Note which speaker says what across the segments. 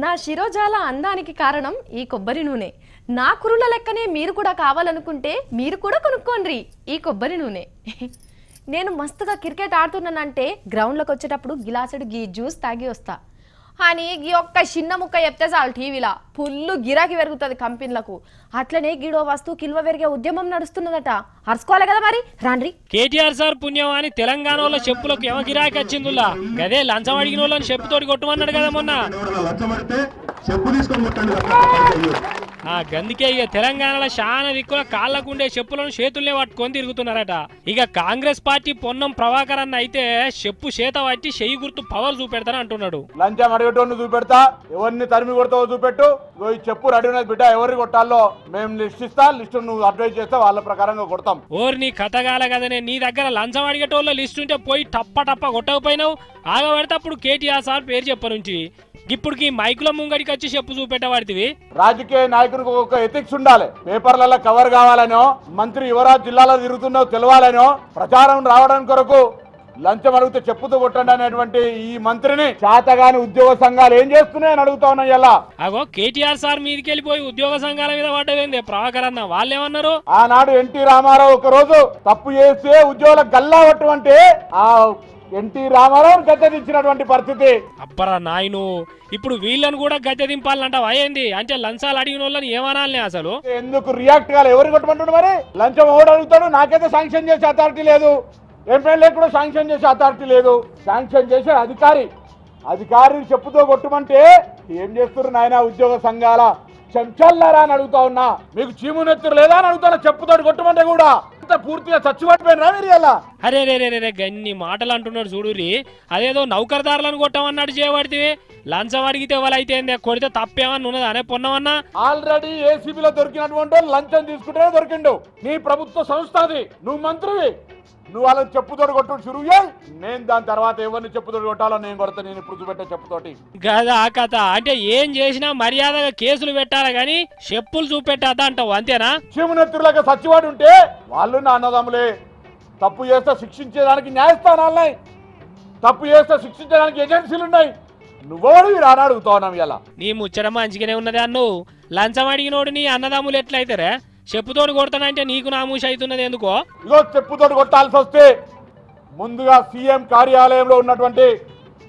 Speaker 1: నా శిరోజాల అందానికి కారణం ఈ కొబ్బరి నూనె. నా కురుల లెక్కనే మీరు కూడా కావాలనుకుంటే మీరు కూడా కొనుక్కోండి ఈ కొబ్బరి నూనె. నేను మస్తుగా క్రికెట్ ఆడుతున్నానంటే గ్రౌండ్లోకి వచ్చేటప్పుడు గిలాసుడు గీ జ్యూస్ తాగి వస్తా అని ఈ ఒక్క చిన్న ముక్క చెప్తే చాలు టీవీలో ఫుల్లు గిరాకీ పెరుగుతుంది కంపెనీలకు. అట్లనే గిడో వస్తువు కిల్వ పెరిగే ఉద్యమం నడుస్తున్నదట. అరుచుకోవాలి కదా మరి రాండ్రి.
Speaker 2: కేటీఆర్ సార్ పుణ్యం అని తెలంగాణలో చెప్పులకు ఏమో గిరాకీ వచ్చిందిలా. గదే లంచం అడిగిన వాళ్ళని చెప్పుతోటి కొట్టమన్నాడు కదా మొన్న. గందుకే ఇక తెలంగాణలో చాలా దిక్కుల కాళ్లకుండే చెప్పులను చేతుల్నే పట్టుకొని తిరుగుతున్నారట. ఇక కాంగ్రెస్ పార్టీ పొన్నం ప్రభాకర్ అన్న అయితే చెప్పు చేత పట్టి చెయ్యి గుర్తు పవర్ చూపెడతాను అంటున్నాడు.
Speaker 3: లంచం అడిగేటోని చూపెడతా, ఎవరిని తరిమి కొడతావో చూపెట్టు, ఈ చెప్పు రెడీ ఉన్నది బిడ్డ, ఎవరిని కొట్టాలో మేము లిస్ట్ ఇస్తా, లిస్ట్ నువ్వు అడ్వైజ్ చేస్తా, వాళ్ళ ప్రకారంగా కొడతాం.
Speaker 2: ఓర్ని కథగాల కదనే, నీ దగ్గర లంచం అడిగేటోళ్ళ లిస్ట్ ఉంటే పోయి టప్ప కొట్టకపోయినావు. ఆగబడితే అప్పుడు కేటీఆర్ సార్ పేరు చెప్పనుంచి ఇప్పుడుకి మైకుల ముంగడికి వచ్చి చెప్పు చూపెట్టబడితివి.
Speaker 3: రాజకీయ నాయకునికి ఒక ఎథిక్స్ ఉండాలి. పేపర్లలో కవర్ కావాలనో, మంత్రి యువరాజ్ జిల్లాలో తిరుగుతున్నావు తెలవాలనో, ప్రచారం రావడానికి కొరకు లంచం అడిగితే చెప్పుతూ కొట్టండి అనేటువంటి ఈ మంత్రిని చేతగాని ఉద్యోగ సంఘాలు ఏం చేస్తున్నాయని అడుగుతా ఉన్నాయి. ఎలా
Speaker 2: అగో కేటీఆర్ సార్ మీదకి వెళ్ళిపోయి ఉద్యోగ సంఘాల మీద పడ్డవేంది ప్రభాకర్ అన్న? వాళ్ళేమన్నారు?
Speaker 3: ఆనాడు ఎన్టీ రామారావు ఒక రోజు తప్పు చేస్తే ఉద్యోగులకు గల్లా పట్టమంటే ఆ ఎన్టీ రామారావు గద్దె దించినటువంటి పరిస్థితి.
Speaker 2: అబ్బరా నాయను, ఇప్పుడు వీళ్ళని కూడా గద్దె దింపాలంటావా ఏంది? అంటే లంచాలు అడిగిన వాళ్ళని ఏమనాలనే అసలు? ఎందుకు
Speaker 3: రియాక్ట్ కావాలి? ఎవరు కొట్టమంటున్నాడు మరి? లంచం ఎవడు అడుగుతాడు? నాకైతే శాంక్షన్ చేసే అథారిటీ లేదు, ఎంపీఎల్ఏ కూడా శాంక్షన్ చేసే అథారిటీ లేదు. శాంక్షన్ చేసే అధికారిని చెప్పుతో కొట్టమంటే ఏం చేస్తున్నారు నాయన? ఉద్యోగ సంఘాల చెంచల్లారా అని అడుగుతా ఉన్నా. మీకు చీమునెత్తురు లేదా అని అడుగుతాను. చెప్పుతోటి కొట్టమంటే కూడా పూర్తిగా చచ్చిపడిపోయినరా మీరు? ఎలా
Speaker 2: అరే రే రే గన్ని మాటలు అంటున్నాడు చూడురి. అదేదో నౌకర్దారులను కొట్టమన్నాడు చేయబడితే లంచం అడిగితే ఎవరైతే కొడితే తప్పేమన్నా ఉన్నది అనే పొన్నమన్నా?
Speaker 3: ఆల్రెడీ ఏసీబీలో దొరికినటువంటి లంచం తీసుకుంటే దొరికిండు. నీ ప్రభుత్వ సంస్థ అది, నువ్వు మంత్రివి, నువ్వు వాళ్ళని చెప్పుతోటి కొట్టు షురు చేయి. నేను దాని తర్వాత ఎవరిని చెప్పుతోటి కొట్టాలో నేను కొడతా. నేను ఇప్పుడు చూపెట్టే చెప్పుతోటి
Speaker 2: గదా కథ. అంటే ఏం చేసినా మర్యాదగా కేసులు పెట్టాలి గాని చెప్పులు చూపెట్టద్దా అంటావు, అంతేనా?
Speaker 3: చీమునెత్తురులాగా సచ్చివాడు ఉంటే వాళ్ళు నా అన్నదమ్ములే. తప్పు చేస్తే శిక్షించేదానికి న్యాయస్థానాలున్నాయి, తప్పు చేస్తే శిక్షించడానికి ఏజెన్సీలు ఉన్నాయి. నువ్వోడు రాని అడుగుతావు. ఇలా
Speaker 2: నీ ముచ్చట మంచిగానే ఉన్నది అన్ను. లంచం అడిగినోడు నీ అన్నదమ్ములు ఎట్లయితారా? చెప్పుతోడు కొడతానంటే నీకు నామూష అవుతున్నది ఎందుకో?
Speaker 3: ఇగో చెప్పుతోటి కొట్టాల్సి వస్తే ముందుగా సీఎం కార్యాలయంలో ఉన్నటువంటి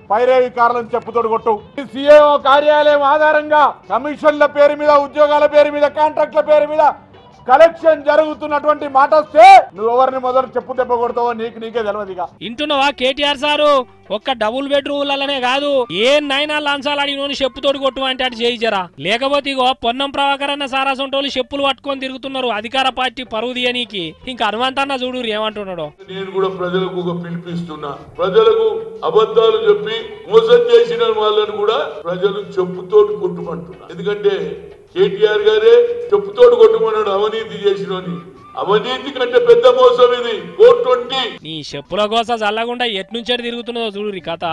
Speaker 3: పైరేవికారులను చెప్పుతోటి కొట్టు. సీఎం కార్యాలయం ఆధారంగా కమిషన్ల పేరు మీద, ఉద్యోగాల పేరు మీద, కాంట్రాక్ట్ల పేరు మీద కలెక్షన్ జరుగుతున్నటువంటి మాట వస్తే నువ్వు ఎవరిని మొదలు చెప్పు దెబ్బ కొడతావో నీకే తెలియదు.
Speaker 2: ఇంటున్నావా కేటీఆర్ సారు? ఒక్క డబుల్ బెడ్రూమ్లనే కాదు, ఏ నైనా లంచాలు అడిగినోని చెప్పుతోటి కొట్టు అంటే అటు చేయించరా. లేకపోతే ఇగో పొన్నం ప్రభాకర్ అన్న సారాసొంటోళ్ళు చెప్పులు పట్టుకొని తిరుగుతున్నారు అధికార పార్టీ పరువు తీయనీకి. ఇంకా హనుమంతన్న చూడు ఏమంటున్నాడు.
Speaker 4: నేను కూడా ప్రజలకు ఒక పిలిపిస్తున్నా. ప్రజలకు అబద్ధాలు చెప్పి మోసం చేసిన వాళ్ళని కూడా ప్రజలు చెప్పుతోటి కొట్టుమంటున్నా. ఎందుకంటే కేటీఆర్ గారే చెప్పుతోడు కొట్టుమన్నాడు అవినీతి చేసినోని. అవినీతి కంటే పెద్ద మోసం ఇది. 420
Speaker 2: నీ చెప్పుల కోసం చల్లకుండా ఎట్నుంచి తిరుగుతున్నదో చూడు కథ.